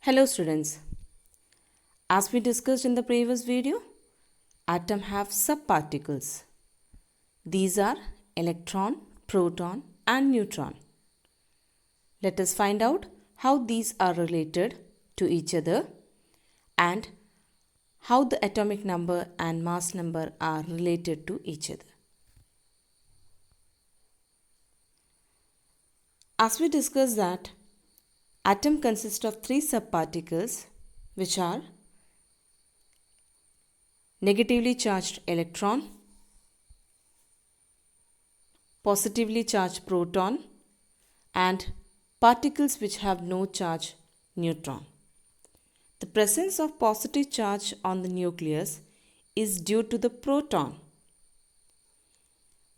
Hello students. As we discussed in the previous video, atoms have subparticles. These are electron, proton and neutron. Let us find out how these are related to each other and how the atomic number and mass number are related to each other. As we discussed that atom consists of three subparticles which are negatively charged electron, positively charged proton and particles which have no charge, neutron. The presence of positive charge on the nucleus is due to the proton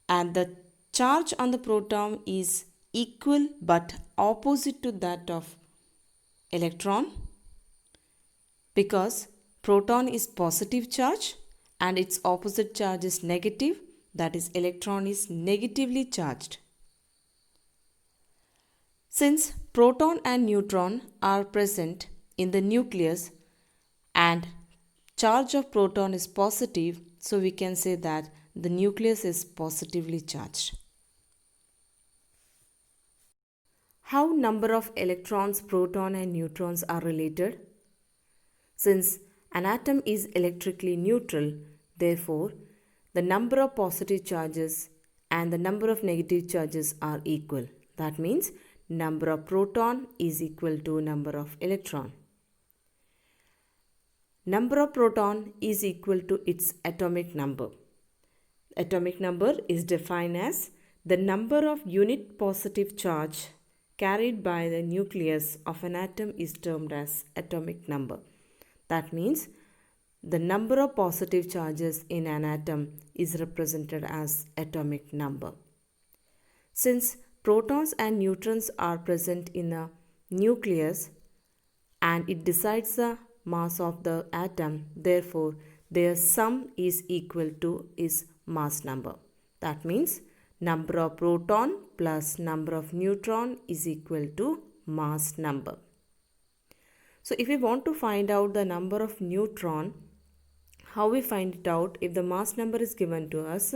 and the charge on the proton is equal but opposite to that of electron because proton is positive charge and its opposite charge is negative, that is electron is negatively charged. Since proton and neutron are present in the nucleus and charge of proton is positive, so we can say that the nucleus is positively charged. How number of electrons, proton and neutrons are related? Since an atom is electrically neutral, therefore the number of positive charges and the number of negative charges are equal. That means number of proton is equal to number of electron. Number of proton is equal to its atomic number. Atomic number is defined as the number of unit positive charge carried by the nucleus of an atom is termed as atomic number. That means the number of positive charges in an atom is represented as atomic number. Since protons and neutrons are present in a nucleus and it decides the mass of the atom, therefore their sum is equal to its mass number. That means number of proton plus number of neutron is equal to mass number. So if we want to find out the number of neutron, how we find it out? If the mass number is given to us,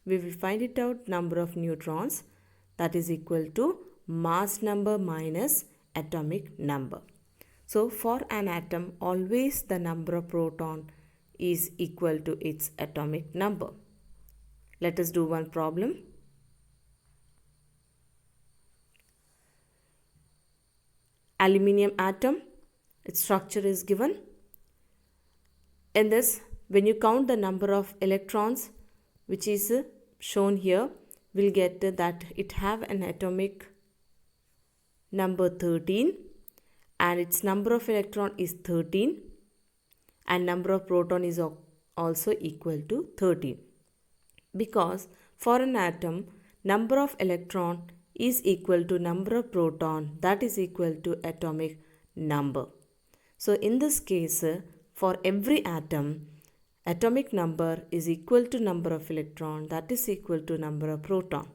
we will find it out number of neutrons, that is equal to mass number minus atomic number. So for an atom, always the number of proton is equal to its atomic number. Let us do one problem. Aluminium atom, its structure is given. In this, when you count the number of electrons which is shown here, we'll get that it have an atomic number 13 and its number of electron is 13 and number of proton is also equal to 13. Because for an atom, number of electron is equal to number of proton, that is equal to atomic number. So in this case, for every atom, atomic number is equal to number of electron, that is equal to number of proton.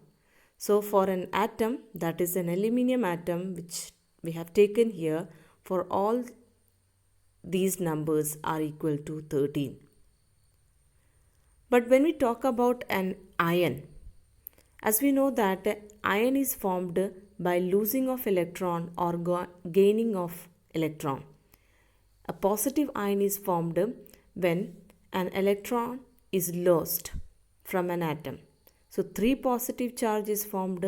So for an atom, that is an aluminium atom which we have taken here, for all these numbers are equal to 13. But when we talk about an ion, as we know that ion is formed by losing of electron or gaining of electron. A positive ion is formed when an electron is lost from an atom. So 3 positive charge is formed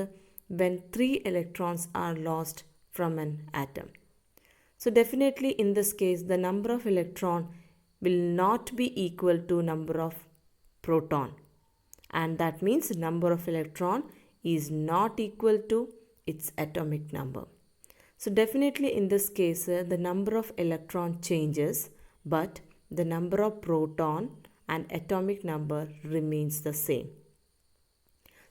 when 3 electrons are lost from an atom. So definitely in this case, the number of electron will not be equal to number of proton, and that means number of electron is not equal to its atomic number. So definitely in this case, the number of electron changes, but the number of proton and atomic number remains the same.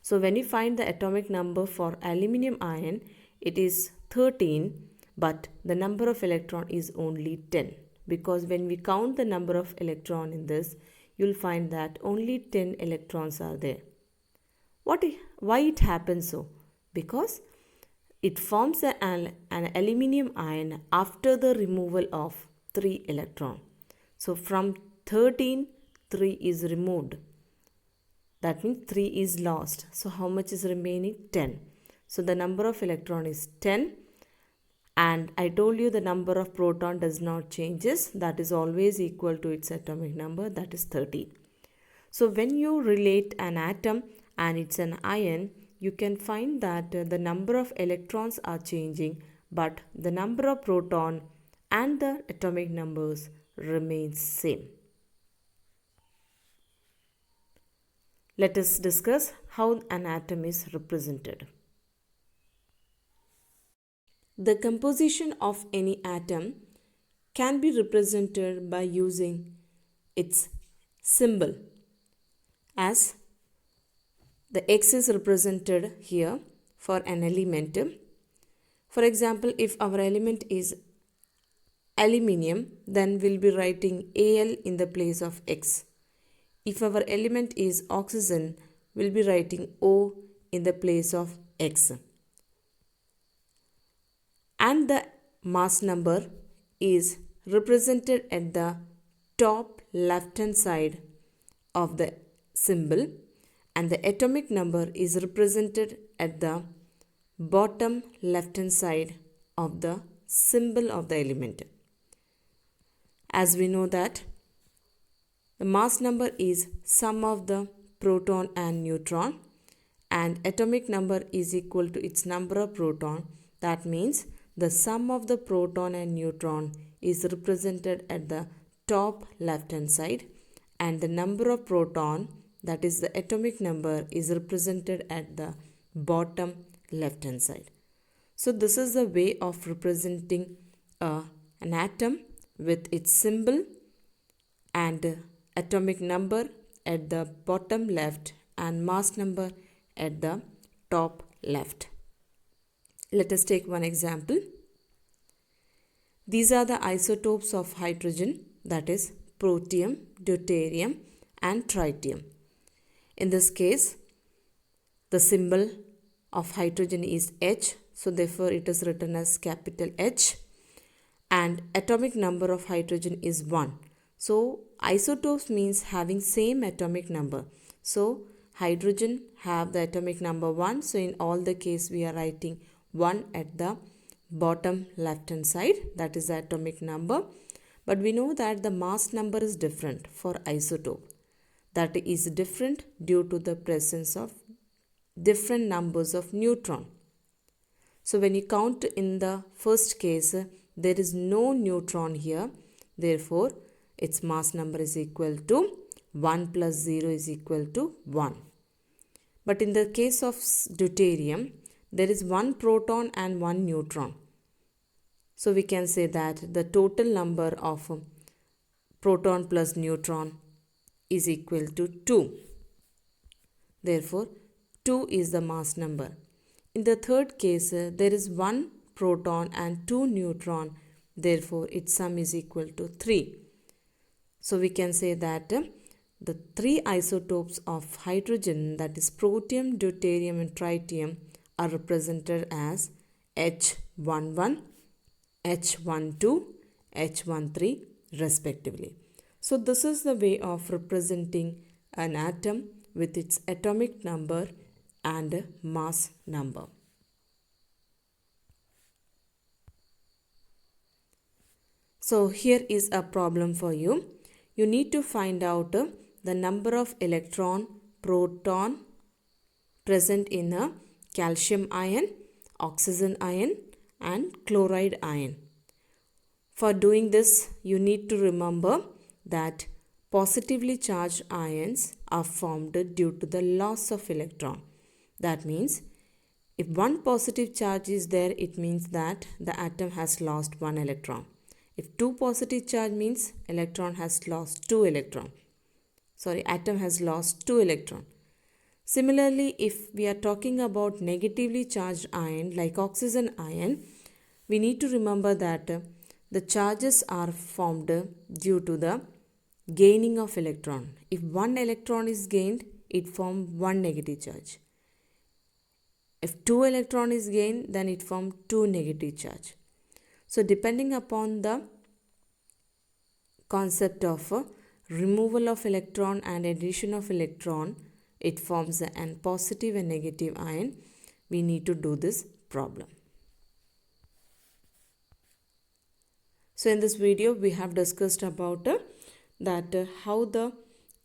So when you find the atomic number for aluminium ion, it is 13, but the number of electron is only 10. Because when we count the number of electron in this, you'll find that only 10 electrons are there. Why it happens so? Because It forms an aluminium ion after the removal of 3 electrons. So from 13, 3 is removed. That means 3 is lost. So how much is remaining? 10. So the number of electron is 10. And I told you the number of proton does not changes. That is always equal to its atomic number, that is 13. So when you relate an atom and it's an ion, you can find that the number of electrons are changing, but the number of proton and the atomic numbers remains same. Let us discuss how an atom is represented. The composition of any atom can be represented by using its symbol, as the X is represented here for an element. For example, if our element is aluminium, then we'll be writing Al in the place of X. If our element is oxygen, we'll be writing O in the place of X. And the mass number is represented at the top left hand side of the symbol, and the atomic number is represented at the bottom left hand side of the symbol of the element. As we know that the mass number is sum of the proton and neutron, and atomic number is equal to its number of proton. That means the sum of the proton and neutron is represented at the top left hand side, and the number of proton, that is the atomic number, is represented at the bottom left hand side. So this is the way of representing an atom with its symbol and atomic number at the bottom left and mass number at the top left. Let us take one example. These are the isotopes of hydrogen, that is protium, deuterium and tritium. In this case, the symbol of hydrogen is H, so therefore it is written as capital H, and atomic number of hydrogen is 1. So isotopes means having same atomic number. So hydrogen have the atomic number 1, so in all the case we are writing 1 at the bottom left hand side, that is the atomic number. But we know that the mass number is different for isotope. That is different due to the presence of different numbers of neutron. So when you count in the first case, there is no neutron here. Therefore, its mass number is equal to 1 plus 0 is equal to 1. But in the case of deuterium, there is 1 proton and 1 neutron. So we can say that the total number of proton plus neutron is equal to 2. Therefore, 2 is the mass number. In the third case, there is 1 proton and 2 neutron. Therefore, its sum is equal to 3. So we can say that the 3 isotopes of hydrogen, that is protium, deuterium and tritium, are represented as H11, H12, H13 respectively. So this is the way of representing an atom with its atomic number and mass number. So here is a problem for you. You need to find out the number of electron, proton present in a calcium ion, oxygen ion and chloride ion. For doing this, you need to remember that positively charged ions are formed due to the loss of electron. That means if one positive charge is there, it means that the atom has lost 1 electron. If 2 positive charge means atom has lost 2 electron. Similarly, if we are talking about negatively charged ion like oxygen ion, we need to remember that the charges are formed due to the gaining of electron. If 1 electron is gained, it forms 1 negative charge. If 2 electron is gained, then it forms 2 negative charge. So depending upon the concept of removal of electron and addition of electron, it forms an positive and negative ion. We need to do this problem. So in this video we have discussed about how the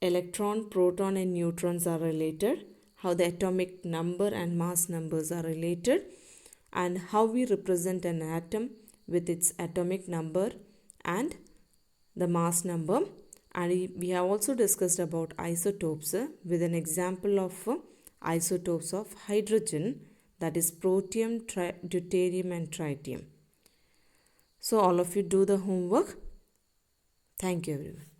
electron, proton and neutrons are related, how the atomic number and mass numbers are related, and how we represent an atom with its atomic number and the mass number. And we have also discussed about isotopes with an example of isotopes of hydrogen, that is protium, deuterium and tritium. So all of you do the homework. Thank you everyone.